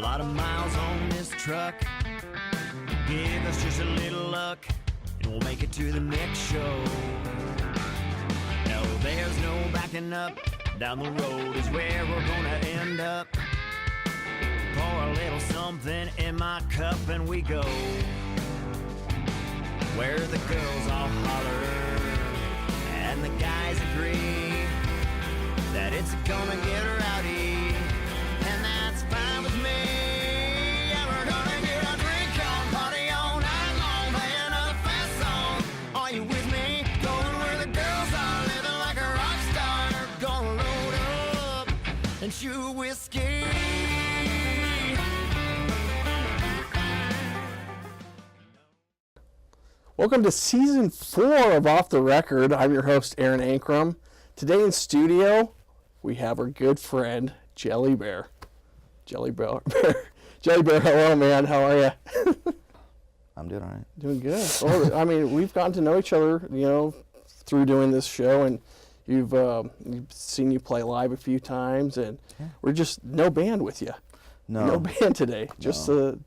lot of miles on this truck. Give us just a little luck, and we'll make it to the next show. No, there's no backing up. Down the road is where we're gonna end up. Pour a little something in my cup and we go where the girls all holler and the guys agree that it's gonna get rowdy, and that's fine with me. Yeah, we're gonna get a drink on, party all night long, playing a fast song. Are you with me? Going where the girls are, living like a rock star. Gonna load up and chew whiskey. Welcome to Season 4 of Off the Record. I'm your host, Aaron Ankrum. Today in studio, we have our good friend, Jelly Bear. Jelly Bear. Jelly Bear, hello, man. How are you? I'm doing all right. Doing good. Well, I mean, we've gotten to know each other, through doing this show, and you've seen you play live a few times, and we're just no band with you. No band today. Just going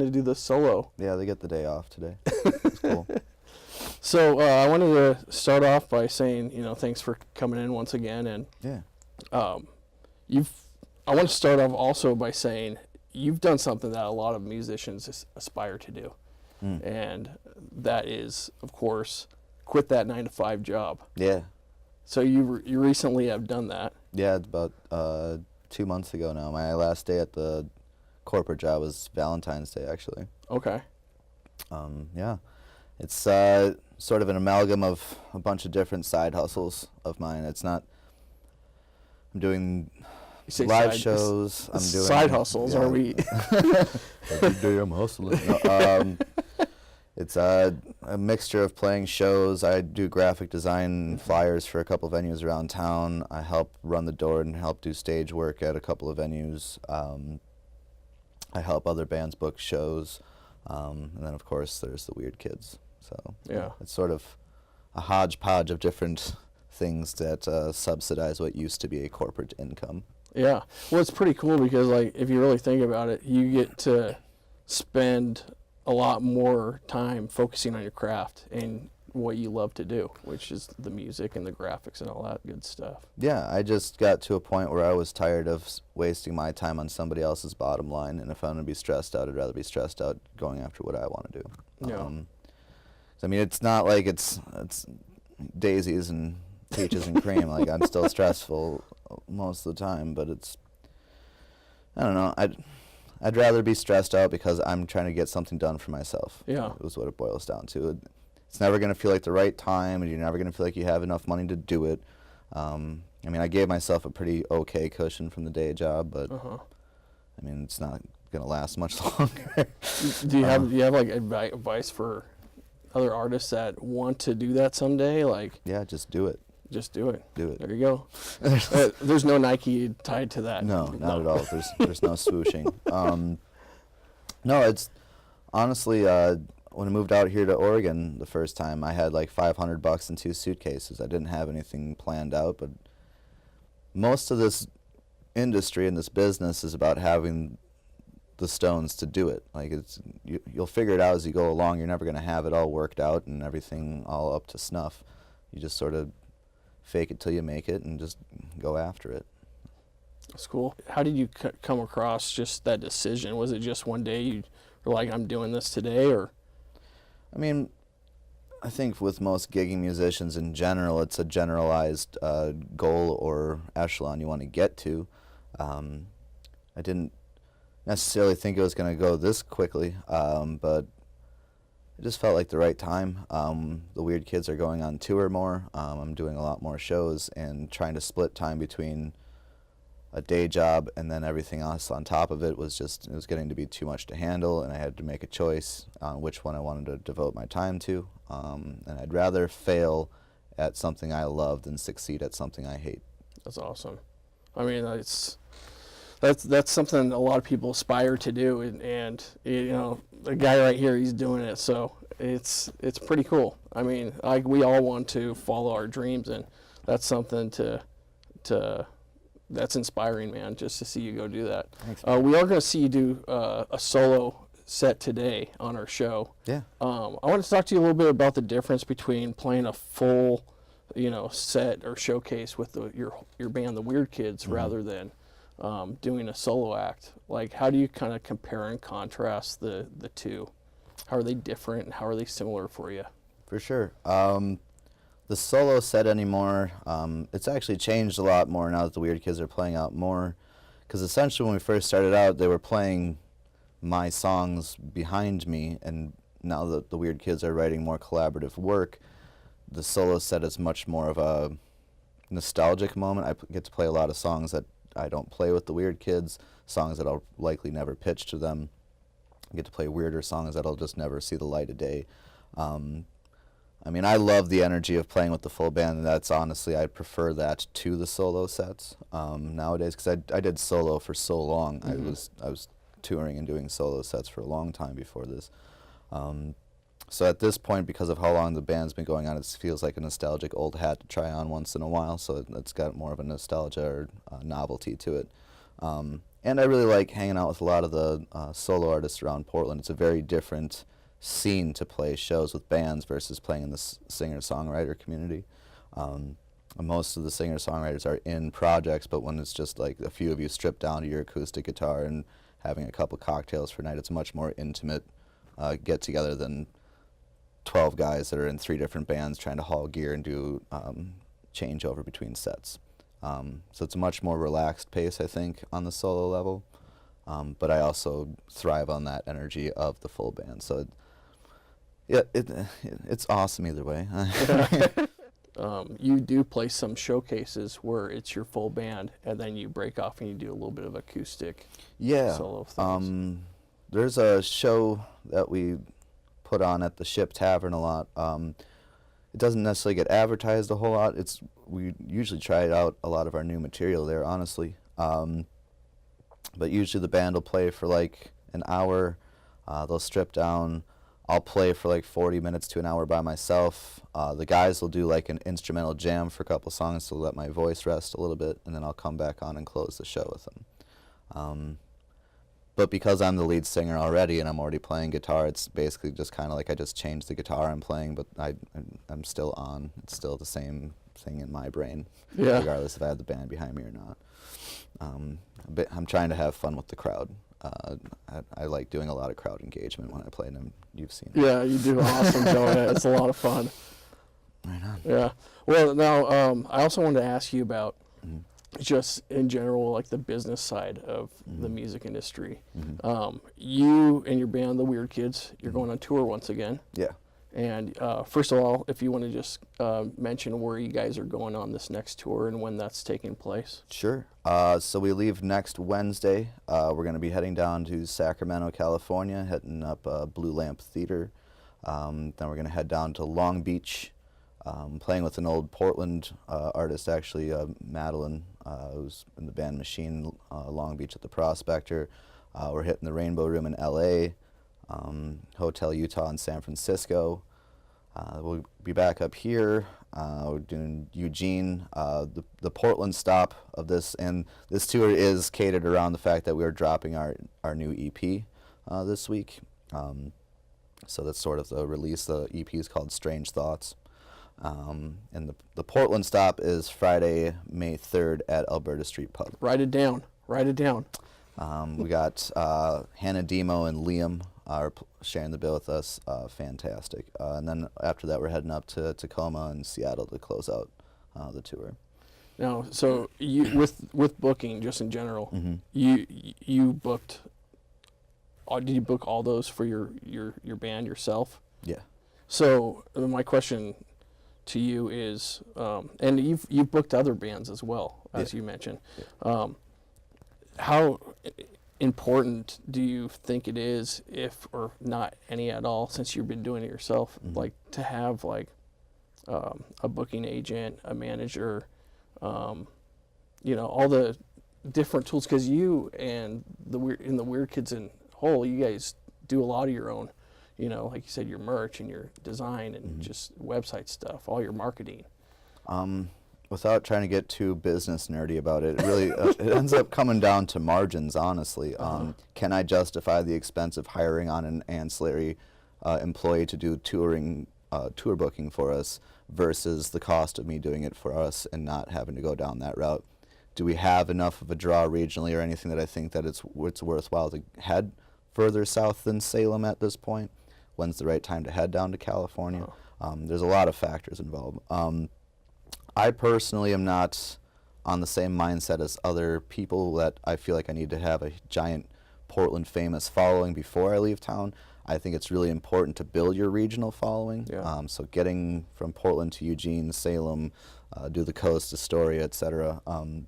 to do the solo. Yeah, they get the day off today. It's cool. So I wanted to start off by saying, thanks for coming in once again, and I want to start off also by saying you've done something that a lot of musicians aspire to do, and that is, of course, quit that 9-to-5 job. Yeah. So you recently have done that. Yeah, it's about 2 months ago now. My last day at the corporate job was Valentine's Day, actually. Okay. Yeah. It's sort of an amalgam of a bunch of different side hustles of mine. It's not... I'm doing live shows. I'm doing side hustles. Are we? Every day I'm hustling. No, it's a mixture of playing shows. I do graphic design flyers for a couple of venues around town. I help run the door and help do stage work at a couple of venues. I help other bands book shows. And then, of course, there's the weird kids. So yeah, it's sort of a hodgepodge of different things that subsidize what used to be a corporate income. Yeah. Well, it's pretty cool because, if you really think about it, you get to spend a lot more time focusing on your craft and what you love to do, which is the music and the graphics and all that good stuff. Yeah, I just got to a point where I was tired of wasting my time on somebody else's bottom line, and if I'm going to be stressed out, I'd rather be stressed out going after what I want to do. Yeah. I mean, it's not like it's daisies and peaches and cream. Like, I'm still stressful most of the time, but I don't know, I'd rather be stressed out because I'm trying to get something done for myself. Yeah. It was what it boils down to. It's never going to feel like the right time, and you're never going to feel like you have enough money to do it. I mean, I gave myself a pretty okay cushion from the day job, but I mean, it's not going to last much longer. Do you have advice for other artists that want to do that someday? Yeah, just do it. Just do it. Do it. There you go. There's no Nike tied to that. No, not at all. There's no swooshing. No, it's honestly, when I moved out here to Oregon the first time, I had like $500 in 2 suitcases. I didn't have anything planned out, but most of this industry and this business is about having the stones to do it. Like, you'll figure it out as you go along. You're never going to have it all worked out and everything all up to snuff. You just sort of fake it till you make it and just go after it. That's cool. How did you come across just that decision? Was it just one day you were like, I'm doing this today, or? I mean, I think with most gigging musicians in general, it's a generalized goal or echelon you want to get to. I didn't necessarily think it was going to go this quickly, but it just felt like the right time. The Weird Kids are going on tour more. I'm doing a lot more shows, and trying to split time between a day job and then everything else on top of it was getting to be too much to handle, and I had to make a choice on which one I wanted to devote my time to. And I'd rather fail at something I love than succeed at something I hate. That's awesome. I mean, that's something a lot of people aspire to do, and the guy right here, he's doing it, so it's pretty cool. I mean, we all want to follow our dreams, and that's something to that's inspiring, man, just to see you go do that. Thanks. We are going to see you do a solo set today on our show. Yeah. I want to talk to you a little bit about the difference between playing a full, set or showcase with your band, the Weird Kids, rather than doing a solo act. Like, how do you kind of compare and contrast the two? How are they different and how are they similar for you? For sure. The solo set anymore, it's actually changed a lot more now that the Weird Kids are playing out more. Because essentially when we first started out, they were playing my songs behind me, and now that the Weird Kids are writing more collaborative work, the solo set is much more of a nostalgic moment. I get to play a lot of songs that I don't play with the Weird Kids, songs that I'll likely never pitch to them. I get to play weirder songs that'll just never see the light of day. I mean, I love the energy of playing with the full band, and that's honestly, I prefer that to the solo sets nowadays, because I did solo for so long. I was touring and doing solo sets for a long time before this. So at this point, because of how long the band's been going on, it feels like a nostalgic old hat to try on once in a while, so it's got more of a nostalgia or novelty to it. And I really like hanging out with a lot of the solo artists around Portland. It's a very different scene to play shows with bands versus playing in the singer-songwriter community. Most of the singer-songwriters are in projects, but when it's just like a few of you stripped down to your acoustic guitar and having a couple cocktails for a night, it's a much more intimate get-together than 12 guys that are in 3 different bands trying to haul gear and do changeover between sets. So it's a much more relaxed pace, I think, on the solo level. But I also thrive on that energy of the full band. So it's awesome either way. You do play some showcases where it's your full band, and then you break off and you do a little bit of acoustic solo things. There's a show that we put on at the Ship Tavern a lot. It doesn't necessarily get advertised a whole lot. We usually try out a lot of our new material there, honestly. But usually the band will play for like an hour. They'll strip down. I'll play for like 40 minutes to an hour by myself. The guys will do like an instrumental jam for a couple songs to let my voice rest a little bit, and then I'll come back on and close the show with them. But because I'm the lead singer already and I'm already playing guitar, it's basically just kind of like I just changed the guitar I'm playing, but I'm still on. It's still the same thing in my brain, regardless if I have the band behind me or not. I'm trying to have fun with the crowd. I like doing a lot of crowd engagement when I play, and you've seen it. Yeah, you do awesome doing it. It's a lot of fun. Right on. Yeah. Well, now I also wanted to ask you about just in general, like the business side of the music industry. You and your band, the Weird Kids, you're going on tour once again. Yeah. And first of all, if you want to just mention where you guys are going on this next tour and when that's taking place. Sure. So we leave next Wednesday. We're going to be heading down to Sacramento, California, heading up Blue Lamp Theater. Then we're going to head down to Long Beach, playing with an old Portland artist, actually, Madeline, who's in the band Machine, Long Beach at the Prospector. We're hitting the Rainbow Room in L.A., Hotel Utah in San Francisco. We'll be back up here. We're doing Eugene, the Portland stop of this, and this tour is catered around the fact that we're dropping our new EP this week. So that's sort of the release. The EP is called Strange Thoughts. And the Portland stop is Friday, May 3rd at Alberta Street Pub. Write it down. Write it down. We got Hannah Demo and Liam are sharing the bill with us. Fantastic. And then after that, we're heading up to Tacoma and Seattle to close out the tour. Now, so you with booking, just in general, you booked. Did you book all those for your band yourself? Yeah. So my question to you is, and you've booked other bands as well, as you mentioned. Yeah. How important do you think it is, if or not any at all, since you've been doing it yourself, like to have like a booking agent, a manager, all the different tools? Because you and the Weird Kids in whole, you guys do a lot of your own, like you said, your merch and your design and just website stuff, all your marketing. without trying to get too business nerdy about it, it really it ends up coming down to margins, honestly. Can I justify the expense of hiring on an ancillary employee to do tour booking for us versus the cost of me doing it for us and not having to go down that route? Do we have enough of a draw regionally or anything that I think that it's worthwhile to head further south than Salem at this point? When's the right time to head down to California? There's a lot of factors involved. I personally am not on the same mindset as other people that I feel like I need to have a giant Portland famous following before I leave town. I think it's really important to build your regional following. Yeah. So getting from Portland to Eugene, Salem, do the coast, Astoria, etc. And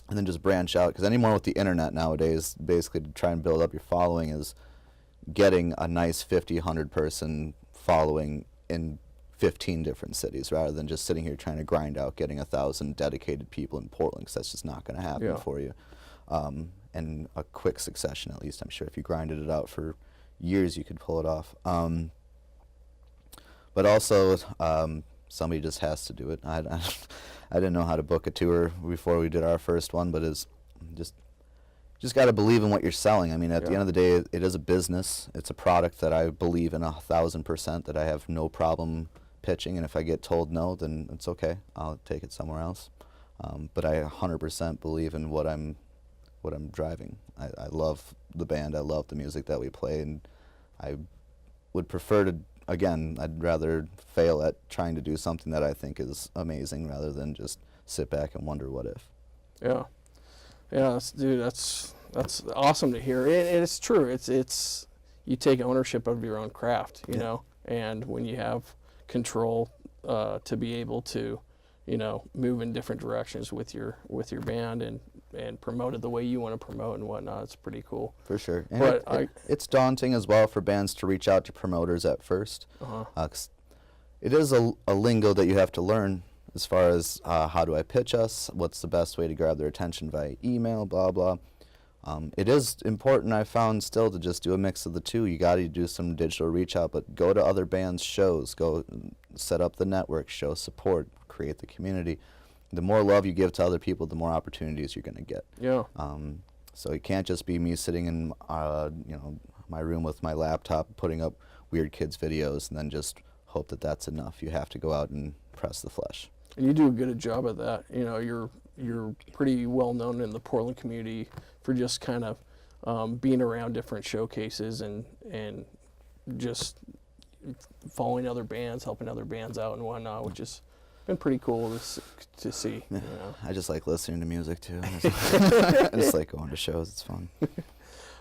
then just branch out, because anymore with the internet nowadays, basically to try and build up your following is getting a nice 50, 100 person following in 15 different cities, rather than just sitting here trying to grind out getting 1,000 dedicated people in Portland, because that's just not going to happen for you. In a quick succession, at least. I'm sure if you grinded it out for years, you could pull it off. But also, somebody just has to do it. I didn't know how to book a tour before we did our first one, but it's just got to believe in what you're selling. I mean, at the end of the day, it is a business. It's a product that I believe in 1,000%, that I have no problem pitching, and if I get told no, then it's okay. I'll take it somewhere else. But I 100% believe in what I'm driving. I love the band. I love the music that we play, and I would prefer to, again, I'd rather fail at trying to do something that I think is amazing rather than just sit back and wonder what if. Yeah. Yeah, dude, that's awesome to hear. It's true. It's you take ownership of your own craft, you know, and when you have control to be able to, you know, move in different directions with your band and promote it the way you want to promote and whatnot, it's pretty cool. For sure. And but it's daunting as well for bands to reach out to promoters at first. 'Cause it is a lingo that you have to learn, as far as how do I pitch us, what's the best way to grab their attention via email, blah, blah. It is important, I found, still to just do a mix of the two. You got to do some digital reach out, but go to other bands' shows, go set up the network, show support, create the community. The more love you give to other people, the more opportunities you're going to get. Yeah. So it can't just be me sitting in my room with my laptop putting up weird kids videos and then just hope that that's enough. You have to go out and press the flesh. And you do a good job at that. You know, you're pretty well known in the Portland community for just kind of being around different showcases and just following other bands, helping other bands out and whatnot, which has been pretty cool to see. Yeah, you know. I just like listening to music too. I just like going to shows. It's fun.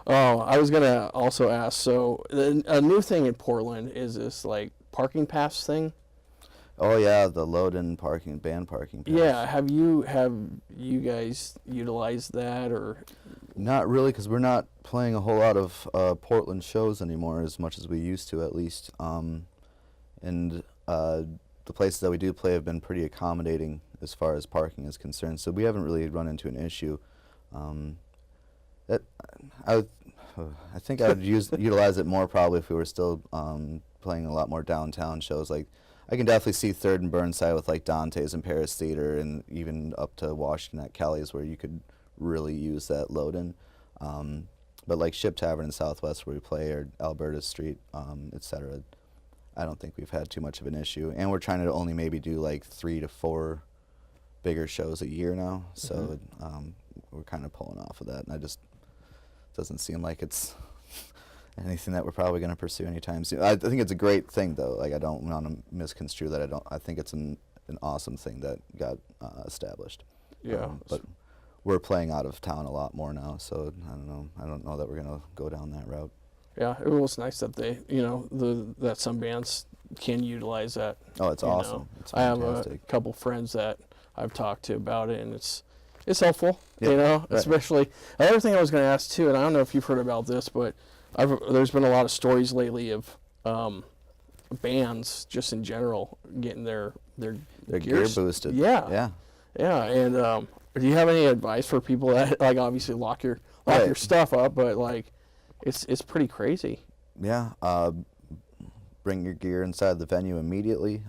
Oh, I was gonna also ask. So a new thing in Portland is this like parking pass thing. Oh yeah, the load-in parking, band parking pass. Yeah, have you guys utilized that or? Not really, because we're not playing a whole lot of Portland shows anymore, as much as we used to, at least. And the places that we do play have been pretty accommodating as far as parking is concerned, so we haven't really run into an issue. I think I would utilize it more probably if we were still playing a lot more downtown shows. Like, I can definitely see 3rd and Burnside with like Dante's and Paris Theater, and even up to Washington at Kelly's, where you could really use that load-in. But like Ship Tavern in Southwest, where we play, or Alberta Street, etc., I don't think we've had too much of an issue. And we're trying to only maybe do like 3 to 4 bigger shows a year now, so we're kind of pulling off of that, and doesn't seem like it's anything that we're probably going to pursue anytime soon. I think it's a great thing, though. Like, I don't want to misconstrue that. I think it's an awesome thing that got established. Yeah. But we're playing out of town a lot more now, so I don't know. I don't know that we're going to go down that route. Yeah, it was nice that they, that some bands can utilize that. Oh, it's awesome. It's I have fantastic. a couple friends that I've talked to about it, and it's helpful, Right. especially. Another thing I was going to ask too, and I don't know if you've heard about this, but there's been a lot of stories lately of bands just in general getting their gear boosted. Yeah. And do you have any advice for people that, like, obviously lock your stuff up, but like it's pretty crazy. Yeah. bring your gear inside the venue immediately.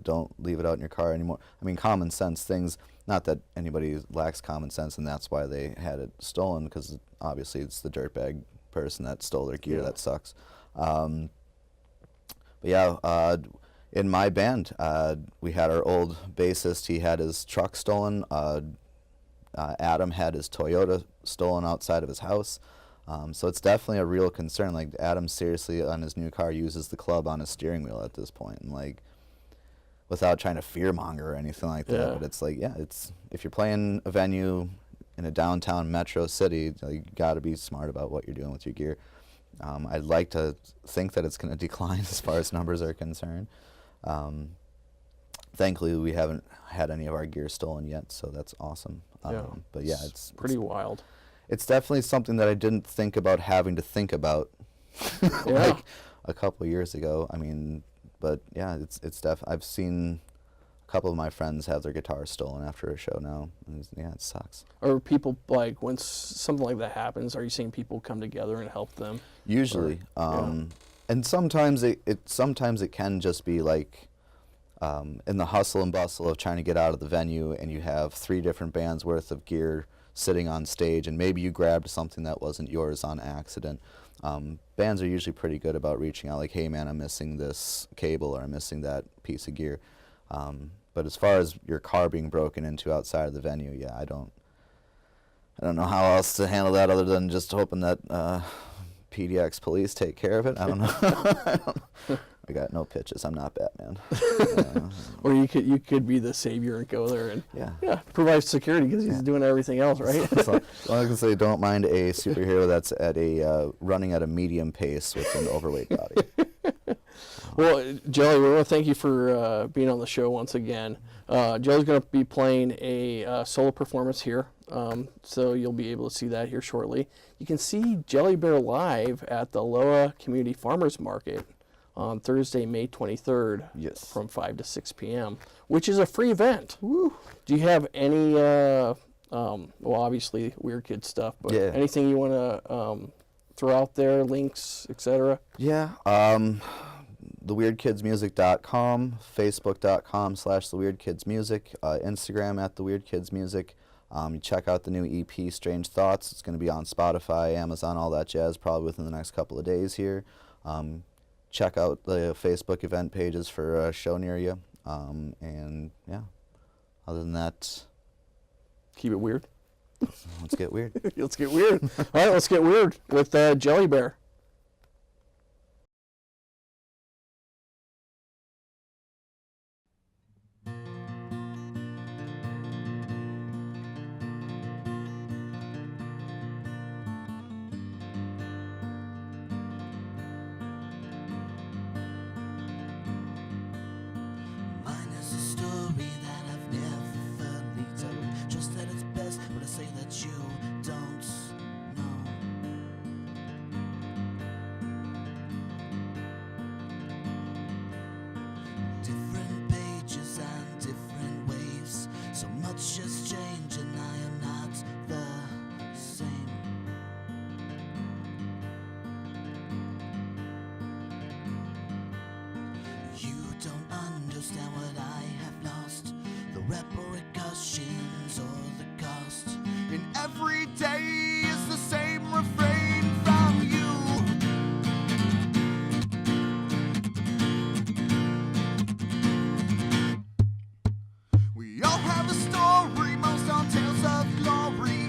Don't leave it out in your car anymore. I mean, common sense things, not that anybody lacks common sense and that's why they had it stolen, because obviously it's the dirtbag person that stole their gear. That sucks. But yeah, in my band, we had our old bassist. He had his truck stolen. Adam had his Toyota stolen outside of his house. So it's definitely a real concern. Like, Adam seriously on his new car uses the club on his steering wheel at this point, and like, without trying to fearmonger or anything like that. But it's like, yeah, it's, if you're playing a venue in a downtown metro city, you got to be smart about what you're doing with your gear. I'd like to think that it's going to decline as far as numbers are concerned. Thankfully, we haven't had any of our gear stolen yet, so that's awesome. But yeah, it's pretty wild. It's definitely something that I didn't think about having to think about like a couple of years ago. I mean, but yeah, it's I've seen a couple of my friends have their guitars stolen after a show now. And yeah, it sucks. Are people, like, when something like that happens, are you seeing people come together and help them? Usually, and sometimes it can just be like, in the hustle and bustle of trying to get out of the venue, and you have 3 different bands worth of gear sitting on stage, and maybe you grabbed something that wasn't yours on accident. Bands are usually pretty good about reaching out, like, hey man, I'm missing this cable, or I'm missing that piece of gear. But as far as your car being broken into outside of the venue, yeah, I don't know how else to handle that other than just hoping that PDX police take care of it. I don't know. I got no pitches. I'm not Batman. Or you could be the savior and go there and provide security, because he's doing everything else, right? So long as they don't mind a superhero that's at a running at a medium pace with an overweight body. Well, Jelly, we want to thank you for being on the show once again. Jelly's going to be playing a solo performance here, so you'll be able to see that here shortly. You can see Jelly Bear live at the Loa Community Farmers Market on Thursday, May 23rd, from 5 to 6 p.m., which is a free event. Woo. Do you have any, well, obviously, Weird Kid stuff, but anything you want to throw out there, links, etc.? Yeah. TheWeirdKidsMusic.com, Facebook.com/TheWeirdKidsMusic, Instagram at TheWeirdKidsMusic. You check out the new EP, Strange Thoughts. It's going to be on Spotify, Amazon, all that jazz, probably within the next couple of days here. Check out the Facebook event pages for a show near you. And yeah, other than that, keep it weird. Let's get weird. Let's get weird. All right, let's get weird with Jelly Bear. Repercussions or the cost. And every day is the same refrain from you. We all have a story, most on tales of glory.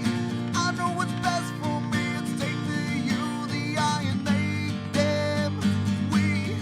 I know what's best for me, it's take the you, the I, and they, them, we.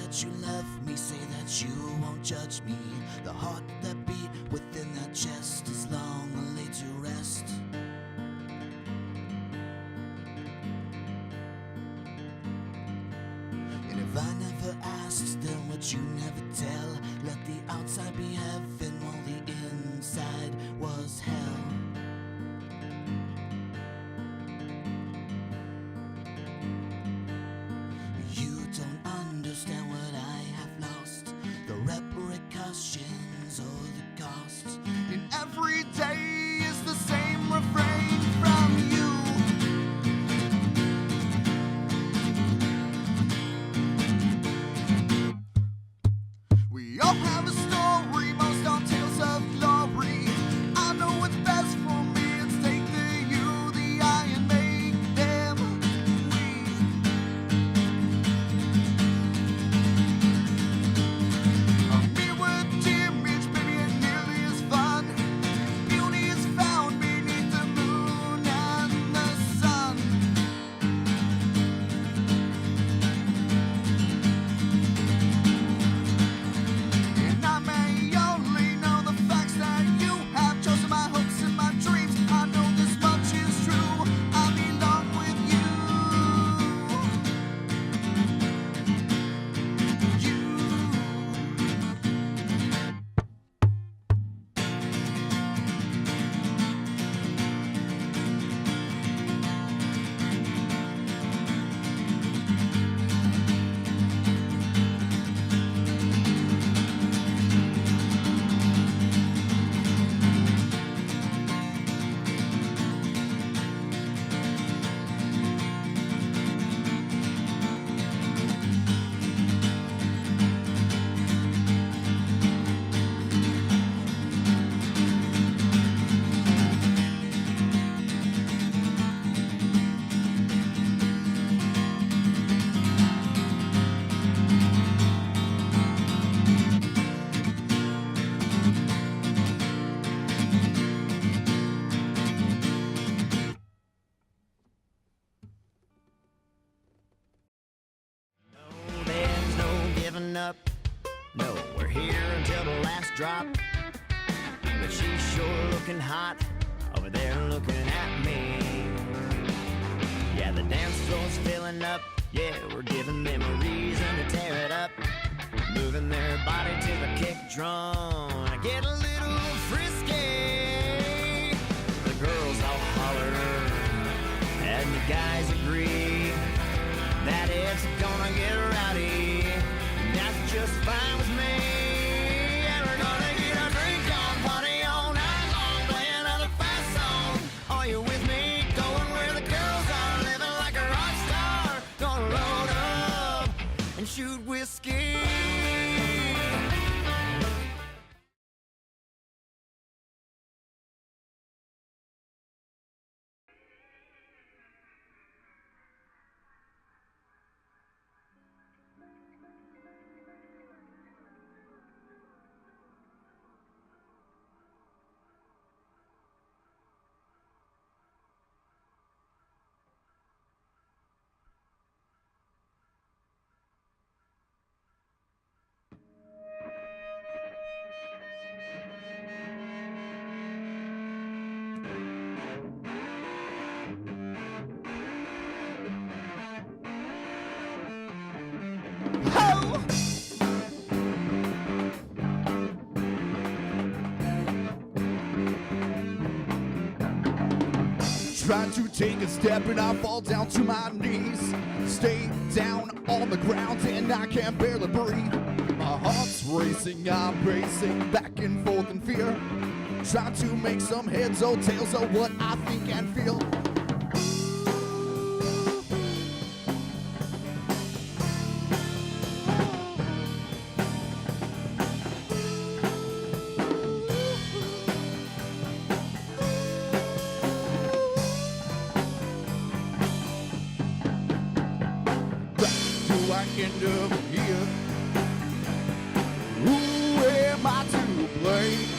that you love me, say that you won't judge me. The heart that beat within that chest is long laid to rest. And if I never asked, then would you never tell? Let the outside be heaven while the inside was hell. You don't understand what I have lost, the repercussions or the costs. And every day is the same refrain from you. We all have a story, most on tales of glory. I know what's best for me, it's take the you, the I, and make them we. A mirrored image, baby, it nearly is fun. Beauty is found beneath the moon and the sun. And I may only know the facts that you have chosen, my hopes and my dreams. I know this much is true, I belong with you. No, there's no giving up. No, we're here until the last drop. But she's sure looking hot over there looking at me. Yeah, the dance floor's filling up. Yeah, we're giving them a reason to tear it up. Moving their body to the kick drum. I get a little frisky. The girls all holler and the guys agree that it's gonna get rowdy. That's just fine with me. And we're gonna get a drink on, party all night long, playing another fast song. Are you with me? Going where the girls are, living like a rock star. Gonna load up and shoot whiskey. Try to take a step and I fall down to my knees. Stay down on the ground and I can barely breathe. My heart's racing, I'm pacing back and forth in fear. Trying to make some heads or tails of what I think and feel. I end up here? Who am I to blame?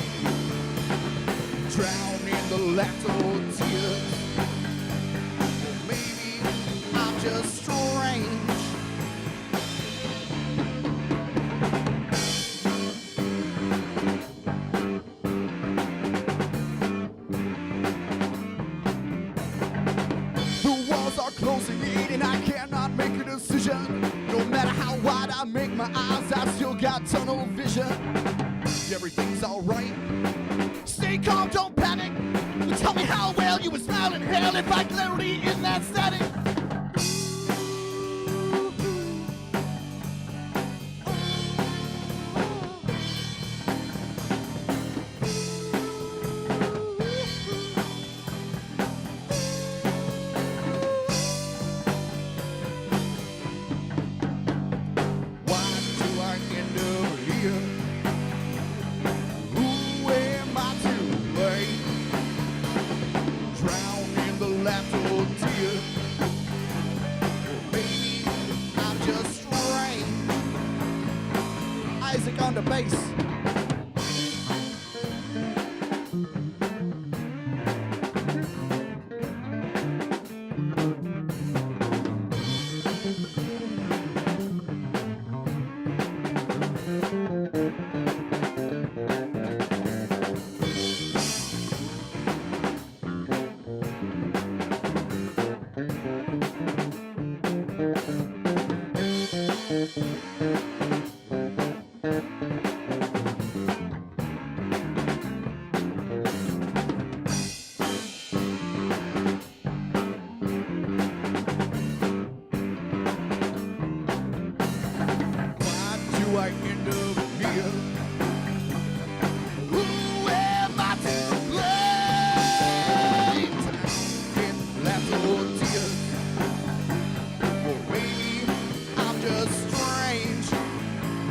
Drown in the laughter or tears? Or maybe I'm just strange. doors are closing in and I cannot make a decision. No matter how wide I make my eyes, I still got tunnel vision. Everything's alright. Stay calm, don't panic. You tell me how well you would smile in hell if I clarity in that static. On the bass.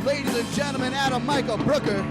Ladies and gentlemen, Adam Michael Brooker.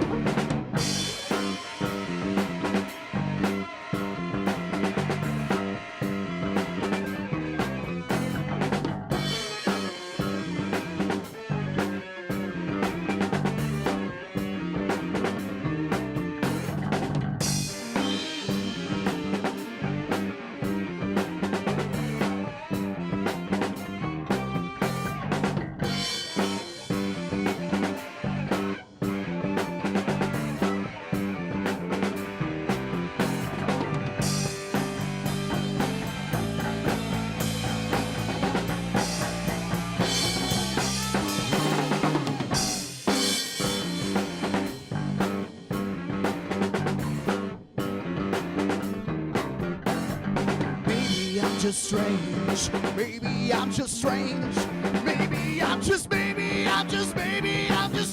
Just strange, maybe I'm just strange, maybe I'm just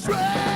strange.